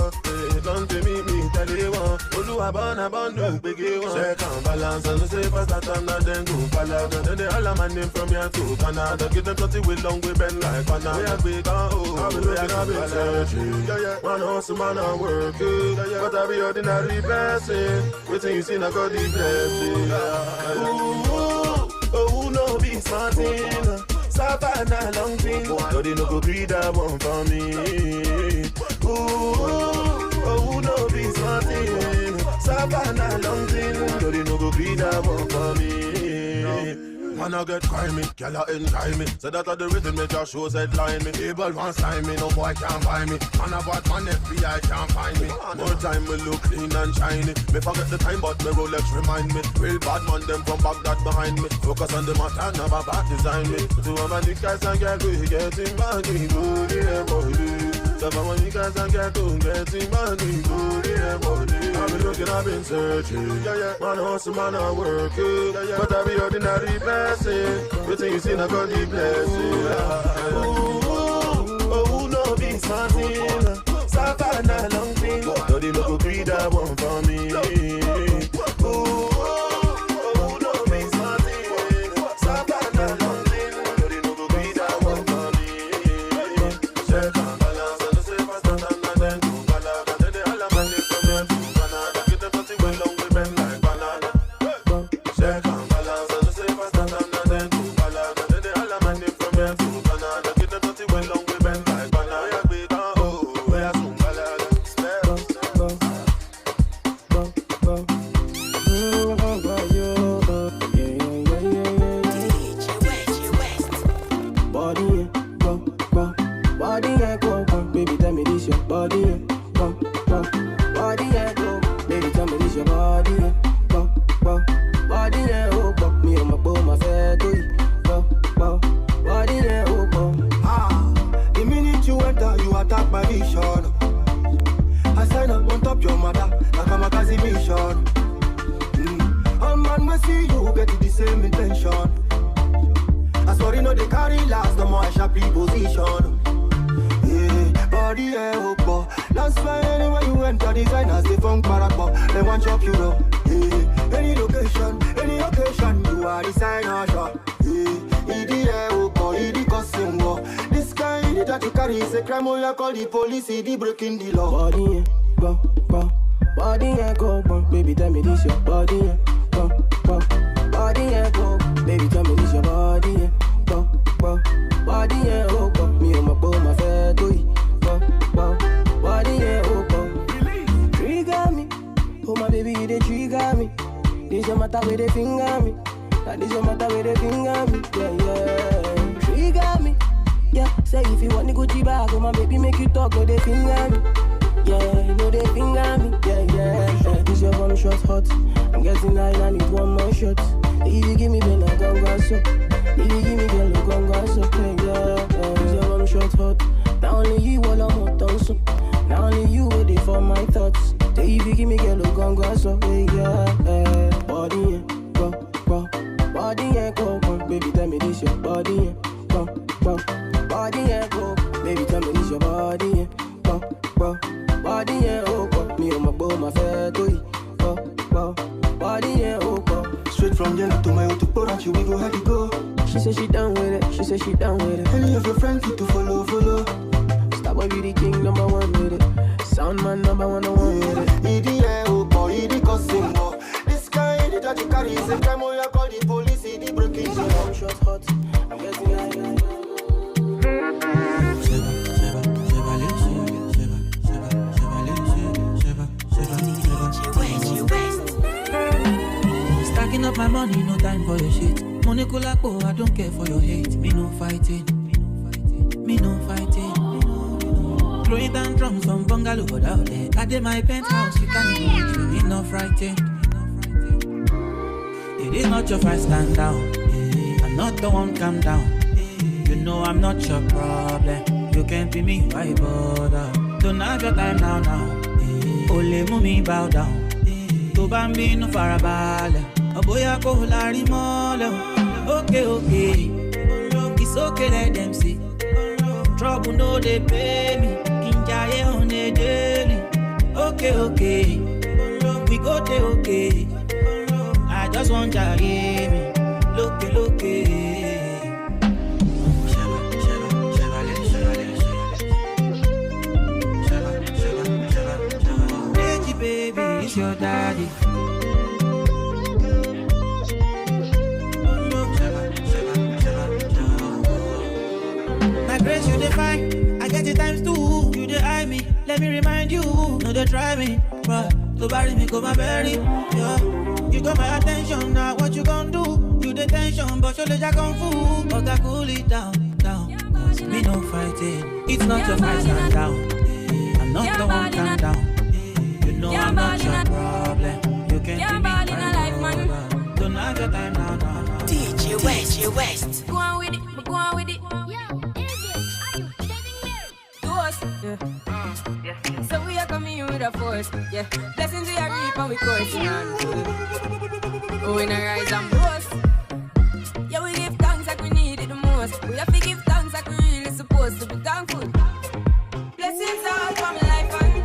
Speaker 11: Don't tell me, tell you one. Oluwa born, no big one. Second balance, and the safest that I'm not then go palaga. Then they all a man name from here to Canada. Give them 30 with long way bend like Canada. We are big on I've been searching. Man hustle, man I work it. But I be ordinary blessing. Waiting you see, I got the blessing. Oh, no be smarting. Savannah long thing. So they no go greed that one for me. Oh, no be smarting. Savannah long thing. So they no go greed that one for me. Man, I get crimey, girl, I enjoy me. Say that the rhythm make your shows headline me. Able one sign me, no boy can't buy me. Man, I bought man, FBI can't find me. More time we look clean and shiny. Me forget the time, but my Rolex remind me. Real bad man, them from Baghdad behind me. Focus on the matter, never bad design me. To all my niggas and get we getting money, booty and body. So for my niggas and get to getting money, booty and body. I've been looking, I've been searching. Man, hustle, man, I work it. But I be ordinary blessing. Waiting you see, I got the blessing. Oh, no be smarting. Savannah long thing. No, they no go greed that one for me. Oh, no be smarting. Savannah long thing. No, they no go greed that one for me. Second balance and the safest that I'm then go Canada. Then they all a man from here to Canada. Get them 30 way long way bend like banana. Second balance and the safest that I'm then go Canada. Then they all a man from here to Canada. Get them 30 way long way bend like banana. We go where soon Canada.
Speaker 12: Body, go, baby, tell me this your body, go, body, go, baby, tell me this your body, go, body, go, me on my bow, my fair to you, go, body, go. The minute you enter, you attack my vision. I sign up on top your mother, like I'm a Kazi mission. All man will see you get the same intention. I saw you know they carry last, no more I sharp position. Body up, that's why anywhere you enter, designers they funk parappa. They want chop you up. Any location, any occasion, you are designer shop. Idi custom war. This guy that you carry is a crime. You call the police, the breaking the law. Body go, body go, baby tell me this your body go, body go, baby tell me this your body go, body go, me on my bow, my fair to you. Body, trigger me. Oh my baby, they trigger me. This your matter where they finger me. Like this your matter where they finger me. Yeah. Trigger me. Yeah, say if you want the Gucci bag, oh my baby, make you talk, oh they finger me. Yeah, you know they finger me. Yeah. This your one shot hot. I'm getting high, I need one more shot. If you give me Ben, I gon' go so. If you give me girl, I gon' go so. Yeah. This your one shot hot. Not only you all I'm more done so. Not only you waiting for my thoughts. Say if you give me girl, go go so. Yeah. Body go. Body go. Baby tell me this your body go. Body go. Baby tell me this your body go. Body go. Me on my bow, my fair to you go. Body go. Straight from yellow to my auto pour and she we go how to go. She said she down with it. She said she down with it. Any of your friends fit to follow. Starboy be the king, #1 with it. Sound man #1 with it. Idi custom war. This guy that you carry is a crime. You call the police, the breaking the law. Shot hot. I'm getting high.
Speaker 10: Stacking up my money, no time for your shit. Money kulapo, I don't care for your hate. Me no fighting. Throwing down drums from bungalow out there. I did my penthouse, you can't even reach me. Me no frightened. It is not your fight, stand down. I'm not the one, calm down. You know I'm not your problem.
Speaker 14: You can't be me, why bother? Don't have your time now. Only move bow down. To bambino farabale. Aboya ko lari mole. Okay. It's okay, let them see. Trouble no they pay me. Kinjaye on a daily. Okay. We go there, okay. I just want to hear me. Look. Baby, it's your daddy. My grace, you define. I get it times two. You dey eye me. Let me remind you. No, they try me. But to bury me, go my berry. Yeah. You got my attention now. What you gonna do? You the tension, but your legs kung fu. But I cool it down. Cause me no fighting. It's not your fight, stand down. I'm not the one, calm down. No, I'm not your problem. You can't be my life, don't have your time now.
Speaker 4: DJ West.
Speaker 6: Go on with it. Do us. Yeah. So we are coming with a force. Yeah. Blessings we are reap and we coursing on. Oh, in a rise and boast. Yeah, we give thanks like we need it the most. We have to give thanks like we really supposed to be thankful. Blessings all for my life and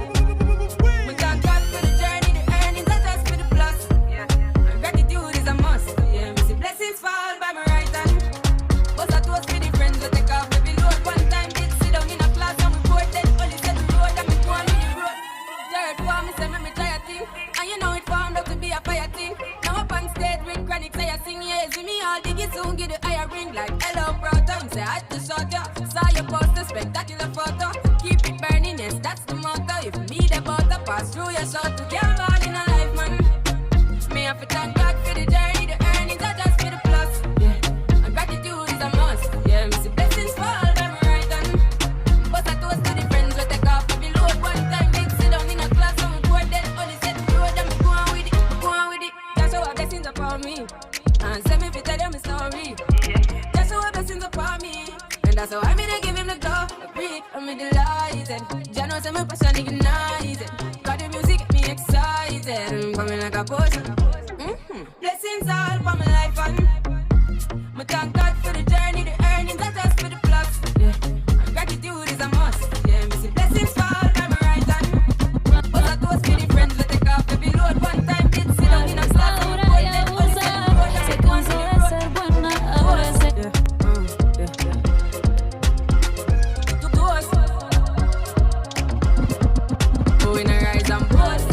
Speaker 6: fall by my right hand. But I toast with the friends who take off every load. One time did sit down in a class and we bored then only said the road and me go on with the road. Third one, me say me try a thing. And you know it formed up to be a fire thing. Now up on stage with chronic say I sing. Yeah, see me all diggy soon get the higher ring like hello brother. Me say I had to shot ya. Saw your poster, spectacular photo. Keep it burning, yes, that's the motto. If me the butter pass through your shot to get all in a life, man. Me have to thank God for the journey, the earnings are just for the plus. Yeah, and gratitude is a must. Yeah, me see blessings fall by my right hand. But I toast to the friends who take off every load. One time they sit down in a class and we bored then only said the road and me go on with it. That's how our blessings upon me. And send me to tell them my story. That's how our blessings upon me. And that's how I mean I give him the glory. I'm in the light and Jah knows I'm passion ignited. Got the music get me excited. Coming like a potion. Blessings all for my life and me thank God for the journey, the earnings are just for the plus. Yeah, and gratitude is a must. Yeah, me see blessings fall by my right hand. But I toast to the friends that take off every load. One time did sit down in a class and we bored then only said the road and me go on with the road. Go in a rise and boast.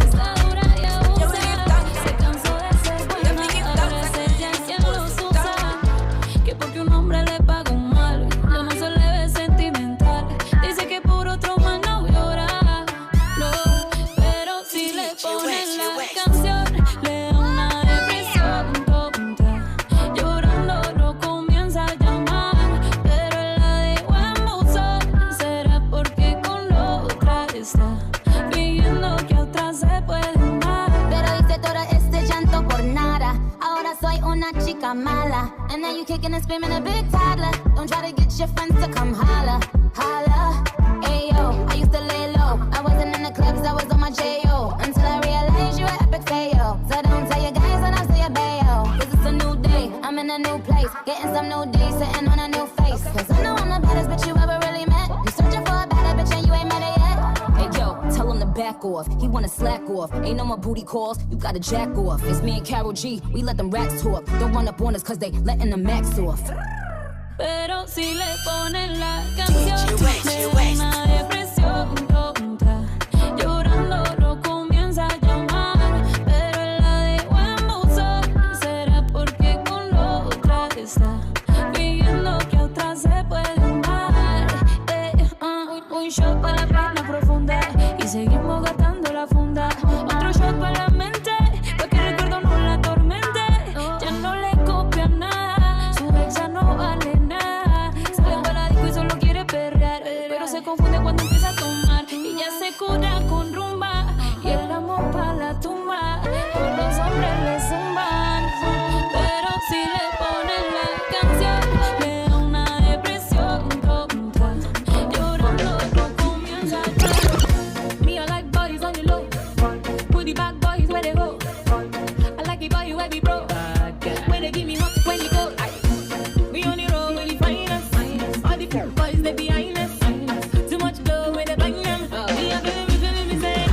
Speaker 17: Mala. And now you kicking and screaming a big toddler. Don't try to get your friends to come holla. Ayo, I used to lay low. I wasn't in the clubs, I was on my J.O. Until I realized you were epic fail. So don't tell your guys when I say a bayo. Cause it's a new day, I'm in a new place. Getting some new days, sitting on a new face. Cause I know I'm the baddest bitch you ever really met. You searching for a better bitch and you ain't met her yet.
Speaker 5: Hey yo, tell him to back off. He wanna slack off. Ain't no more booty calls, you gotta jack off. It's me and Karol G, we let them racks talk. Don't run up on us cause they letting the max off.
Speaker 18: Pero si le ponen la canción, me da una depresión tonta. Llorando lo comienza a llamar, pero él la dejó en buzón. Será porque con la otra está pidiendo que a otra se puede amar. Un shot para la pena profunda y seguimos gastando la funda. Otro shot para la mente, pa' que el recuerdo no la atormente. Ya no le copia nada, su exa no vale nada. Sale para la disco y solo Boys they behind us. Too much blow with the bang them. Me a feeling me say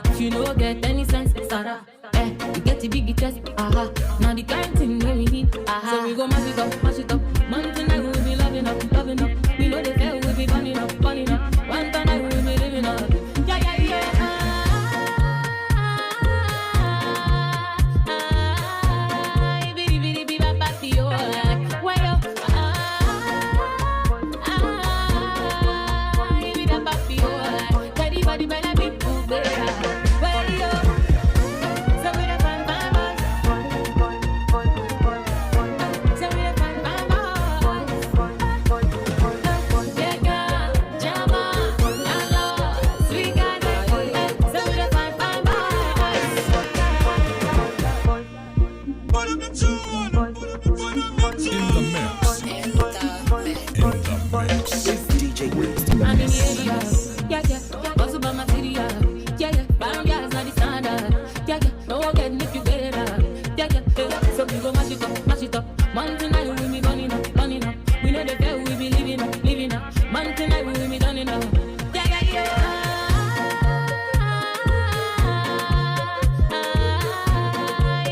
Speaker 18: if you no get any sense, Sarah, you get the big chest, aha. Now the kind thing we need, aha. So we go mash it up, mash it up. Man tonight we'll be loving up, loving up. We know the hell we'll be burning up, burning up. One tonight we'll be living up. Yeah, yeah, yeah. Bidi bidi bidi baba fio, way up. Bidi baba fio, badi badi badi bidi budi. I'm in the area, yeah, yeah. Also by material, yeah, yeah. Bottom gas not the standard, yeah, yeah. No one getting if you get it up, yeah, yeah. So we go mash it up, mash it up. Man tonight we be burning up, burning up. We know the hell we be living up, living up. Man tonight we be turning up, yeah, yeah, yeah.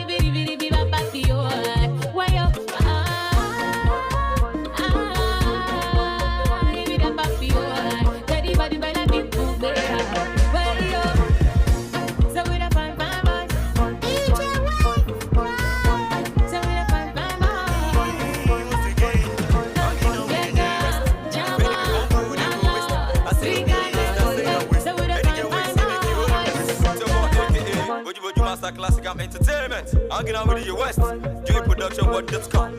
Speaker 18: Bidi bidi bidi baba fio, way up.
Speaker 19: Classic entertainment. I'm gonna with the West. Joy Production, what that's called.